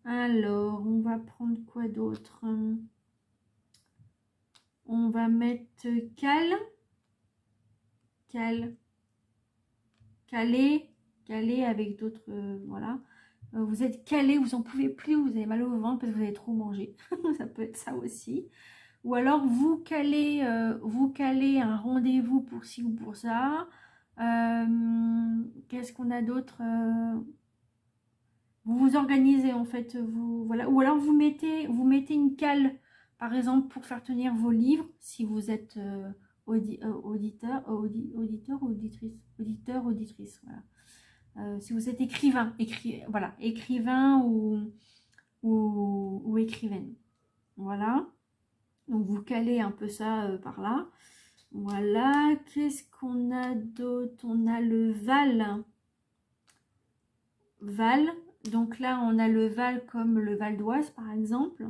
Alors, on va prendre quoi d'autre? On va mettre calé, avec d'autres, voilà. Vous êtes calé, vous en pouvez plus, vous avez mal au ventre parce que vous avez trop mangé. Ça peut être ça aussi. Ou alors vous calez un rendez-vous pour ci ou pour ça. Qu'est-ce qu'on a d'autre? Vous vous organisez en fait, voilà. Ou alors vous mettez une cale, par exemple, pour faire tenir vos livres, si vous êtes auditeur, auditrice, voilà. Si vous êtes écrivain, écrivain ou écrivaine, voilà. Donc vous calez un peu ça par là. Voilà, qu'est-ce qu'on a d'autre? On a le Val. Donc là, on a le Val comme le Val d'Oise, par exemple.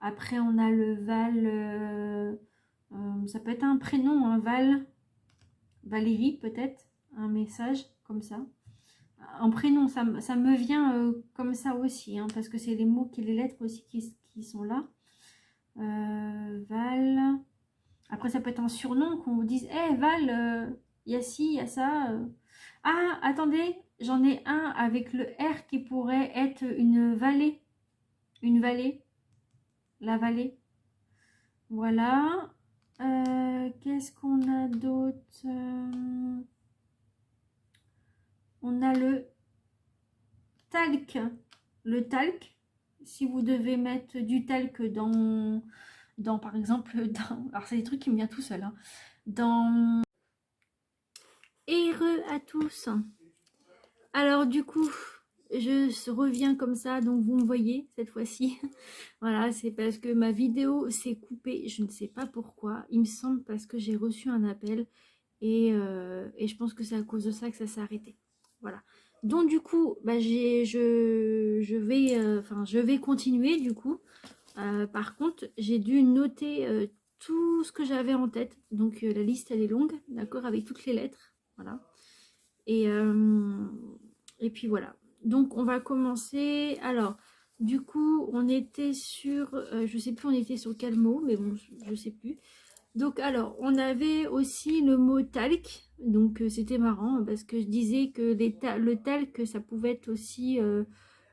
Après, on a le Val, ça peut être un prénom, un Val. Valérie, peut-être, un message comme ça. Un prénom, ça me vient comme ça aussi, hein, parce que c'est les mots, les lettres aussi qui sont là. Val. Après, ça peut être un surnom qu'on vous dise, hé Val, il y a ci, il y a ça. Ah, attendez, j'en ai un avec le R qui pourrait être une vallée. Une vallée. La vallée. Voilà. Qu'est-ce qu'on a d'autre? On a le talc. Le talc. Si vous devez mettre du talc dans par exemple, alors c'est des trucs qui me viennent tout seul. Hein, dans... Heureux à tous. Alors du coup, je reviens comme ça, donc vous me voyez cette fois-ci. Voilà, c'est parce que ma vidéo s'est coupée, je ne sais pas pourquoi. Il me semble parce que j'ai reçu un appel et je pense que c'est à cause de ça que ça s'est arrêté. Voilà. Donc du coup, bah, je vais continuer du coup. Par contre, j'ai dû noter tout ce que j'avais en tête. Donc la liste elle est longue, d'accord, avec toutes les lettres. Voilà. Et puis voilà. Donc on va commencer. Alors, du coup, on était sur, je sais plus on était sur quel mot, mais bon, je sais plus. Donc alors, on avait aussi le mot talc. Donc c'était marrant parce que je disais que le talc, ça pouvait être aussi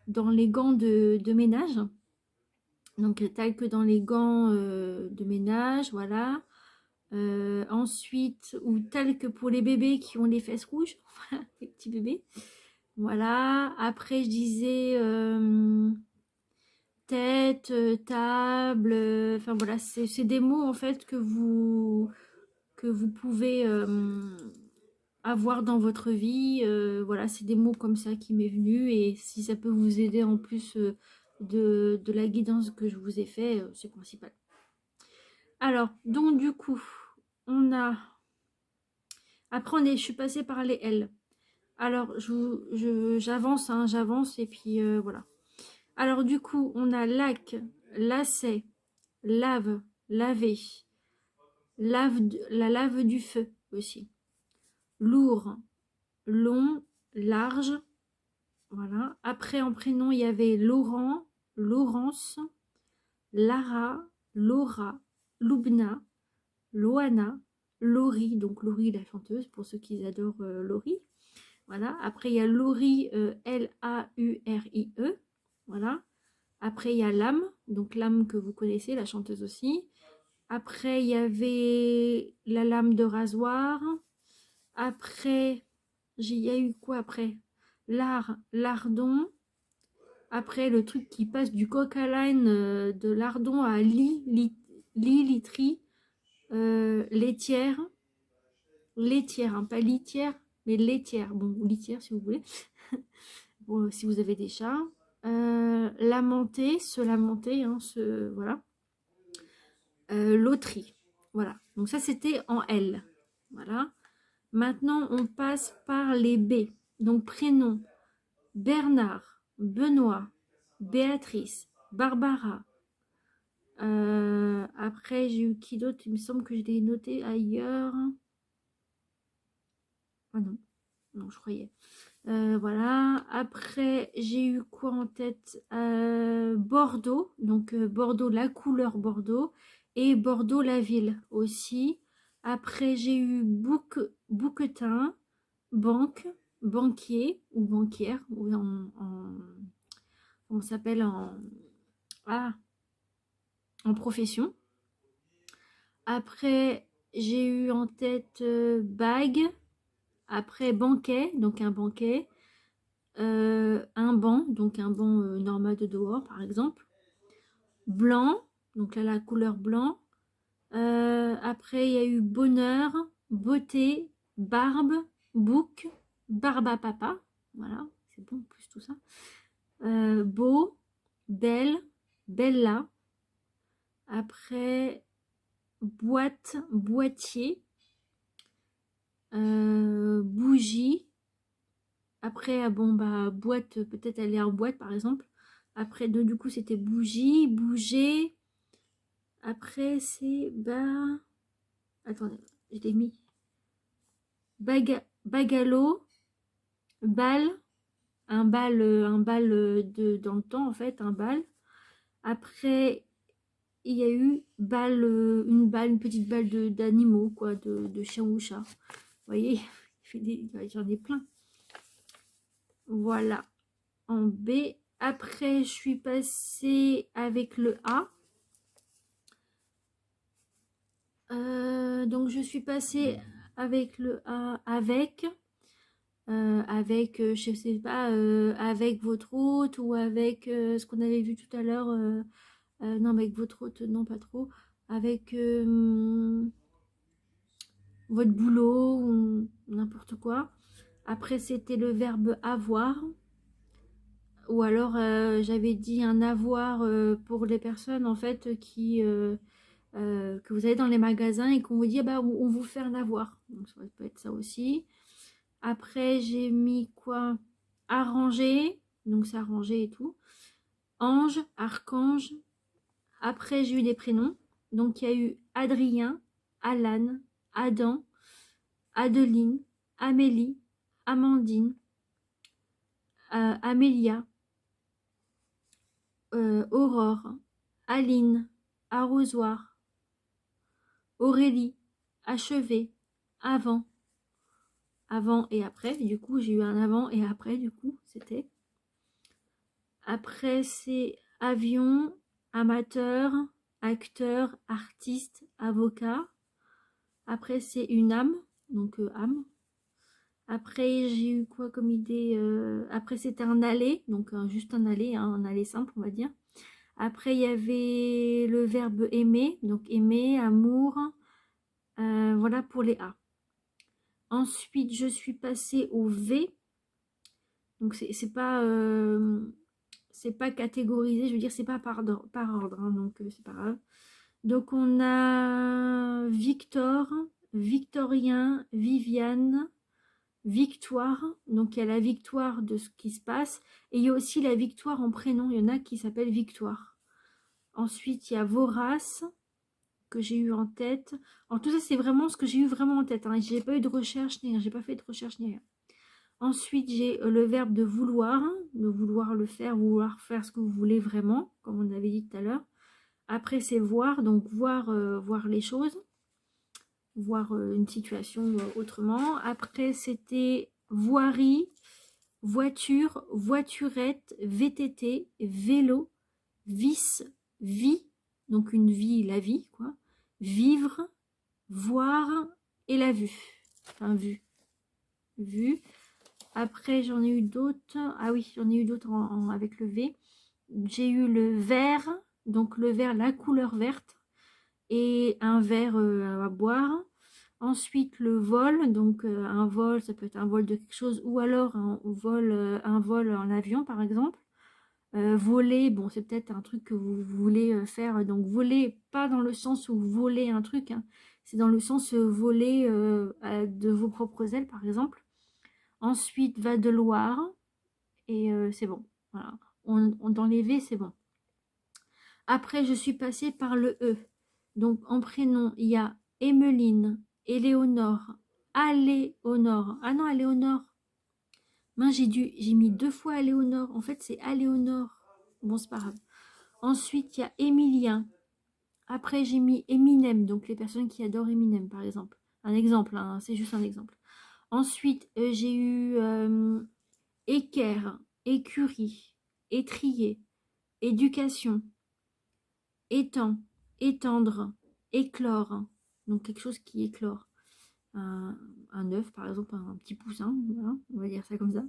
dans les gants de ménage. Donc talc dans les gants de ménage, voilà. Ensuite, ou talc pour les bébés qui ont les fesses rouges, voilà, les petits bébés. Voilà. Après, je disais tête, table. Enfin voilà, c'est des mots en fait que vous pouvez avoir dans votre vie. Voilà, c'est des mots comme ça qui m'est venu et si ça peut vous aider en plus de la guidance que je vous ai fait, c'est principal. Alors, donc du coup, on a... Après, je suis passée par les L. Alors, j'avance, hein, j'avance et puis voilà. Alors du coup, on a lac, lacet, lave, laver, la lave du feu aussi. Lourd, long, large. Voilà. Après, en prénom, il y avait Laurent, Laurence, Lara, Laura, Loubna, Loana, Laurie, donc Laurie la chanteuse, pour ceux qui adorent Laurie. Voilà. Après, il y a Laurie, Laurie. Voilà. Après, il y a Lame, donc Lame que vous connaissez, la chanteuse aussi. Après, il y avait la lame de rasoir. Après, il y a eu quoi après? Lardon. Après, le truc qui passe du coq à l'âne, de lardon à literie, laitière. Laitière, hein, pas litière, mais laitière. Bon, litière si vous voulez. Bon, si vous avez des chats. Lamenter, se lamenter, hein, voilà. Loterie. Voilà. Donc ça, c'était en L. Voilà. Maintenant, on passe par les B. Donc, prénom. Bernard, Benoît, Béatrice, Barbara. Après, j'ai eu qui d'autre? Il me semble que je l'ai noté ailleurs. Ah non. Non, je croyais. Voilà. Après, j'ai eu quoi en tête? Bordeaux. Donc, Bordeaux, la couleur Bordeaux. Et Bordeaux, la ville aussi. Après, j'ai eu bouquetin, banque, banquier ou banquière. Ou on s'appelle en profession. Après, j'ai eu en tête bague. Après, banquet, donc un banquet. Un banc, donc un banc normal de dehors par exemple. Blanc, donc là la couleur blanc. Après il y a eu bonheur, beauté, barbe, bouc, barbe à papa. Voilà, c'est bon plus tout ça. Beau, belle, bella. Après boîte, boîtier. Bougie. Après, bon, bah, boîte, peut-être elle est en boîte, par exemple. Après, du coup, c'était bougie, bouger. Après, c'est, bah... Attendez, je l'ai mis. Bagalo, bal. Un bal dans le temps, en fait, un bal. Après, il y a eu balle, une petite balle d'animaux, quoi, de chien ou chat. Vous voyez, j'en ai plein. Voilà, en B. Après, je suis passée avec le A. Donc, je suis passée avec le A, je sais pas, avec votre hôte ou avec ce qu'on avait vu tout à l'heure. Non, mais avec votre hôte, non, pas trop. Avec votre boulot ou n'importe quoi. Après, c'était le verbe avoir. Ou alors, j'avais dit un avoir pour les personnes, en fait, que vous allez dans les magasins et qu'on vous dit, ah bah, on vous fait un avoir. Donc, ça peut être ça aussi. Après, j'ai mis quoi? Arranger. Donc, c'est arranger et tout. Ange, archange. Après, j'ai eu des prénoms. Donc, il y a eu Adrien, Alan, Adam, Adeline, Amélie, Amandine, Amélia, Aurore, Aline, Arrosoir, Aurélie, Achevé, Avant, avant et après. Du coup, j'ai eu un avant et après, du coup, c'était. Après, c'est avion, amateur, acteur, artiste, avocat. Après, c'est une âme, donc âme. Après, j'ai eu quoi comme idée? Après, c'était un aller, donc juste un aller, hein, un aller simple, on va dire. Après, il y avait le verbe aimer, donc aimer, amour. Voilà pour les A. Ensuite, je suis passée au V. Donc, c'est pas catégorisé, je veux dire, c'est pas par ordre, hein, donc c'est pas grave. Donc, on a Victor, Victorien, Viviane, Victoire. Donc, il y a la victoire de ce qui se passe. Et il y a aussi la victoire en prénom. Il y en a qui s'appellent Victoire. Ensuite, il y a Vorace, que j'ai eu en tête. En tout ça, c'est vraiment ce que j'ai eu vraiment en tête. Hein. J'ai pas eu de recherche, ni rien. J'ai pas fait de recherche, ni rien. Ensuite, j'ai le verbe de vouloir le faire, vouloir faire ce que vous voulez vraiment, comme on avait dit tout à l'heure. Après, c'est voir, donc voir les choses, voir une situation autrement. Après, c'était voirie, voiture, voiturette, VTT, vélo, vis, vie, donc une vie, la vie, quoi. Vivre, voir et la vue. Enfin, vue. Après, j'en ai eu d'autres. Ah oui, j'en ai eu d'autres avec le V. J'ai eu le vert, donc le vert, la couleur verte, et un verre à boire. Ensuite, le vol, donc un vol, ça peut être un vol de quelque chose, ou alors un vol en avion, par exemple. Voler, bon, c'est peut-être un truc que vous voulez faire. Donc, voler, pas dans le sens où vous volez un truc, hein. C'est dans le sens voler de vos propres ailes, par exemple. Ensuite, va de Loire. Et c'est bon. Voilà. Dans les V, c'est bon. Après, je suis passée par le E. Donc, en prénom, il y a Emeline, Éléonore, Aléonore. Ah non, Aléonore. Mince, j'ai mis 2 fois Aléonore. En fait, c'est Aléonore. Bon, c'est pas grave. Ensuite, il y a Emilien. Après, j'ai mis Eminem. Donc, les personnes qui adorent Eminem, par exemple. Un exemple, hein, c'est juste un exemple. Ensuite, j'ai eu équerre, écurie, étrier, éducation, étang, étendre, éclore, donc quelque chose qui éclore, un œuf par exemple, un petit poussin, voilà, on va dire ça comme ça.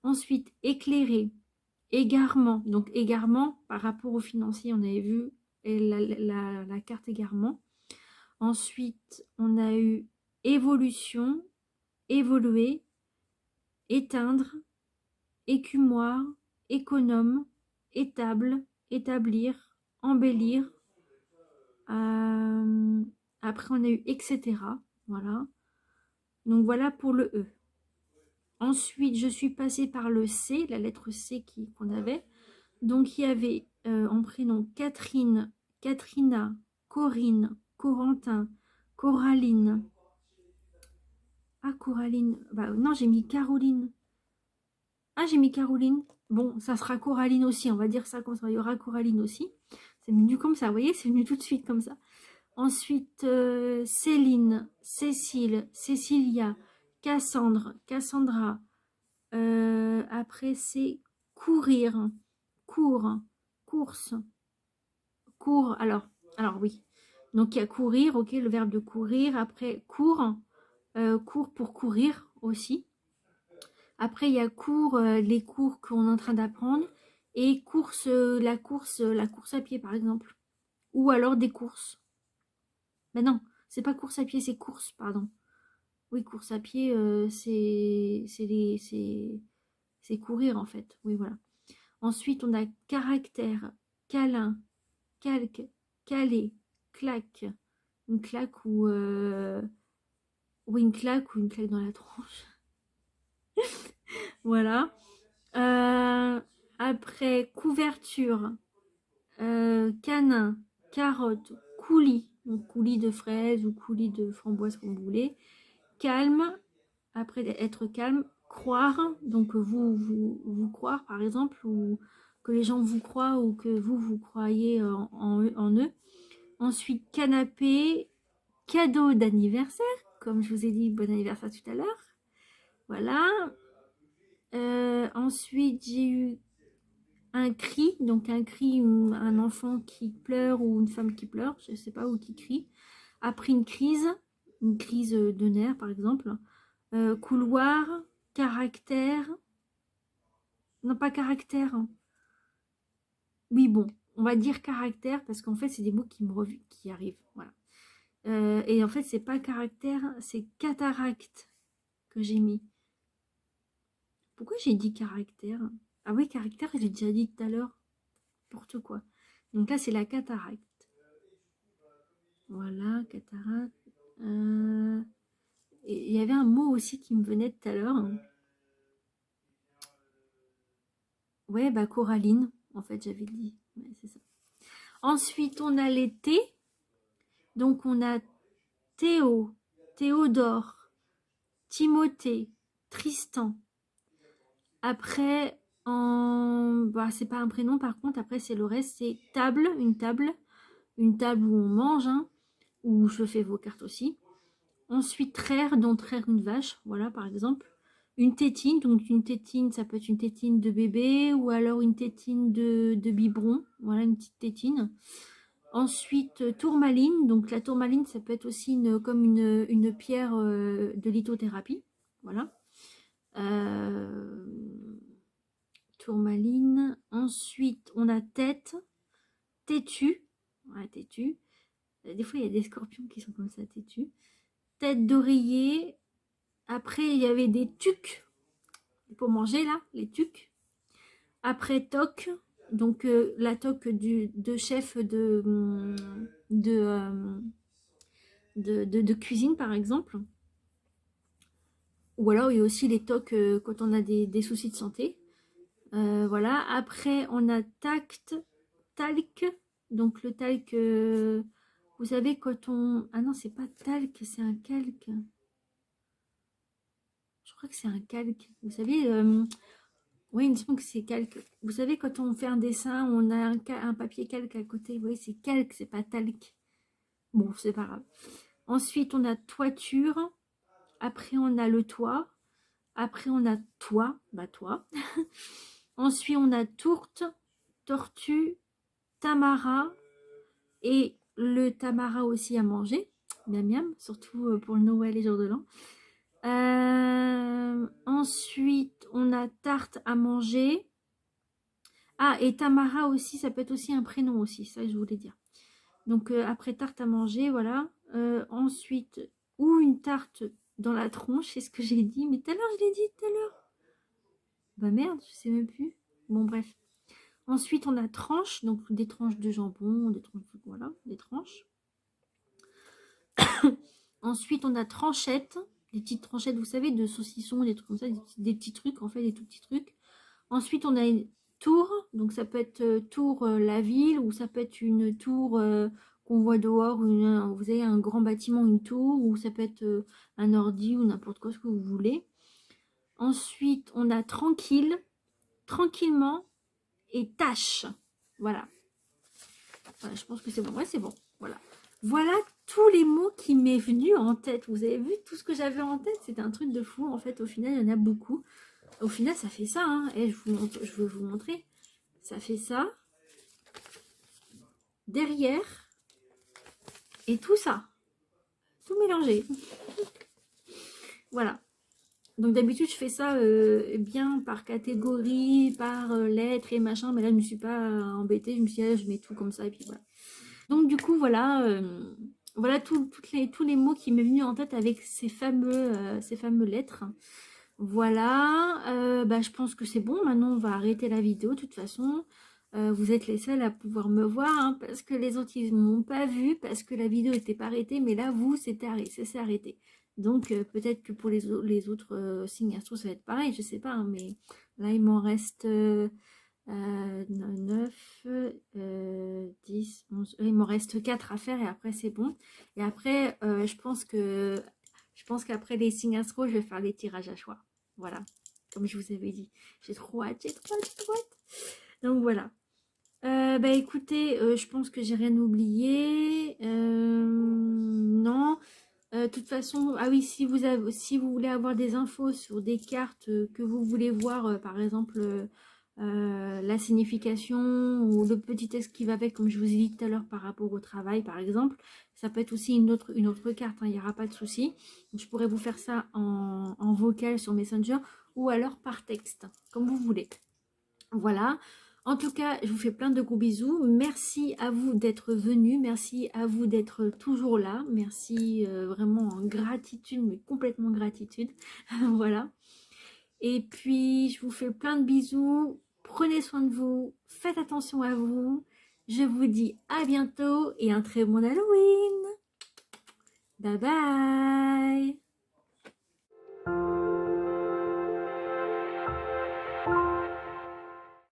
Ensuite, éclairer, égarement, donc égarement par rapport au financier, on avait vu la carte égarement. Ensuite, on a eu évolution, évoluer, éteindre, écumoire, économe, étable, établir, embellir. Après, on a eu etc. Voilà. Donc, voilà pour le E. Ensuite, je suis passée par le C, la lettre C qu'on avait. Donc, il y avait en prénom Catherine, Katrina, Corinne, Corentin, Coraline. Ah, Coraline. Bah, non, j'ai mis Caroline. Ah, j'ai mis Caroline. Bon, ça sera Coraline aussi, on va dire ça comme ça. Il y aura Coraline aussi. C'est venu comme ça, vous voyez, c'est venu tout de suite comme ça. Ensuite, Céline, Cécile, Cécilia, Cassandre, Cassandra. Après, c'est courir, cours, course, cours. Alors oui. Donc, il y a courir, ok, le verbe de courir. Après, cours, cours pour courir aussi. Après, il y a cours, les cours qu'on est en train d'apprendre. Et course, la course à pied, par exemple. Ou alors des courses. Mais non, c'est pas course à pied, c'est course, pardon. Oui, course à pied, c'est courir en fait. Oui, voilà. Ensuite, on a caractère, câlin, calque, calé, claque. Une claque ou oui, une claque ou une claque dans la tronche. Voilà. Après, couverture, canin, carotte, coulis. Donc coulis de fraises ou coulis de framboises comme vous voulez. Calme, après être calme, croire, donc vous croire par exemple, ou que les gens vous croient ou que vous croyez en eux. Ensuite, canapé, cadeau d'anniversaire, comme je vous ai dit, bon anniversaire tout à l'heure. Voilà. Ensuite, j'ai eu un cri, donc un cri, un enfant qui pleure ou une femme qui pleure, je ne sais pas, ou qui crie. Après une crise de nerfs par exemple. Couloir, caractère, non pas caractère, hein. Oui bon, on va dire caractère parce qu'en fait c'est des mots qui arrivent, voilà. Et en fait c'est pas caractère, c'est cataracte que j'ai mis. Pourquoi j'ai dit caractère? Ah oui, caractère, j'ai déjà dit tout à l'heure, n'importe quoi. Donc là c'est la cataracte. Voilà, cataracte. Et il y avait un mot aussi qui me venait tout à l'heure. Ouais, bah Coraline, en fait j'avais dit. Ouais, c'est ça. Ensuite, on a les T. Donc, on a Théo, Théodore, Timothée, Tristan. Après, bah, c'est pas un prénom, par contre, après, c'est le reste, c'est table, une table où on mange, hein, où je fais vos cartes aussi. Ensuite, traire, dont traire une vache, voilà, par exemple. Une tétine, donc une tétine, ça peut être une tétine de bébé ou alors une tétine de biberon, voilà, une petite tétine. Ensuite, tourmaline. Donc la tourmaline, ça peut être aussi comme une pierre de lithothérapie. Voilà. Euh, Tourmaline. Ensuite, on a tête, têtu. Ouais, têtu. Des fois, il y a des scorpions qui sont comme ça, têtu. Tête d'oreiller. Après, il y avait des tucs pour manger, là, les tucs. Après, toque. Donc, la toque de chef de cuisine par exemple, ou alors il y a aussi les tocs quand on a des soucis de santé. Voilà, après on a tact, talc, donc le talc, vous savez quand on... Ah non, c'est pas talc, c'est un calque. Je crois que c'est un calque. Vous savez, oui, il me semble que c'est calque. Vous savez, quand on fait un dessin, on a un papier calque à côté. Vous voyez, c'est calque, c'est pas talc. Bon, c'est pas grave. Ensuite, on a toiture. Après, on a le toit. Après, on a toi, bah toi. Ensuite, on a tourte, tortue, tamara et le tamara aussi à manger. Miam miam, surtout pour le Noël et jour de l'an. Ensuite, on a tarte à manger. Ah, et tamara aussi, ça peut être aussi un prénom aussi, ça je voulais dire. Donc après tarte à manger, voilà. Ensuite, ou une tarte dans la tronche, c'est ce que j'ai dit. Mais tout à l'heure, je l'ai dit tout à l'heure. Bah merde, je sais même plus. Bon, bref. Ensuite, on a tranches, donc des tranches de jambon, des tranches, voilà, des tranches. Ensuite, on a tranchettes, des petites tranchettes, vous savez, de saucissons, des trucs comme ça, des petits trucs, en fait, des tout petits trucs. Ensuite, on a une tour, donc ça peut être tour la ville, ou ça peut être une tour qu'on voit dehors, vous avez un grand bâtiment, une tour, ou ça peut être un ordi, ou n'importe quoi, ce que vous voulez. Ensuite, on a tranquille, tranquillement, et tâche. Voilà. Voilà, je pense que c'est bon. Ouais, c'est bon. Voilà. Voilà tous les mots qui m'est venu en tête. Vous avez vu tout ce que j'avais en tête? C'était un truc de fou. En fait, au final, il y en a beaucoup. Au final, ça fait ça. Hein. Et je veux vous montrer. Ça fait ça. Derrière. Et tout ça. Tout mélangé. Voilà. Donc d'habitude, je fais ça bien par catégorie, par lettres et machin. Mais là, je ne me suis pas embêtée. Je me suis dit, ah, je mets tout comme ça. Et puis voilà. Donc du coup, voilà, voilà tous les mots qui m'est venu en tête avec ces fameux lettres. Voilà, bah, je pense que c'est bon. Maintenant, on va arrêter la vidéo. De toute façon, vous êtes les seuls à pouvoir me voir hein, parce que les autres, ils ne m'ont pas vu parce que la vidéo n'était pas arrêtée. Mais là, vous, c'est arrêté. Donc, peut-être que pour les autres signes astro, ça va être pareil. Je sais pas, hein, mais là, il m'en reste... 9, 10, 11, il m'en reste 4 à faire et après c'est bon. Et après, je pense qu'après les signes astro, je vais faire les tirages à choix. Voilà, comme je vous avais dit. J'ai trop hâte, j'ai trop hâte, j'ai trop hâte. Donc voilà. Bah écoutez, je pense que j'ai rien oublié. Non. De toute façon, ah oui, si vous voulez avoir des infos sur des cartes que vous voulez voir, par exemple, la signification ou le petit texte qui va avec, comme je vous ai dit tout à l'heure par rapport au travail, par exemple, ça peut être aussi une autre carte, hein, il n'y aura pas de souci. Je pourrais vous faire ça en vocal sur Messenger ou alors par texte, comme vous voulez. Voilà. En tout cas, je vous fais plein de gros bisous. Merci à vous d'être venus. Merci à vous d'être toujours là. Merci vraiment en gratitude, mais complètement gratitude. Voilà. Et puis, je vous fais plein de bisous. Prenez soin de vous. Faites attention à vous. Je vous dis à bientôt et un très bon Halloween. Bye bye.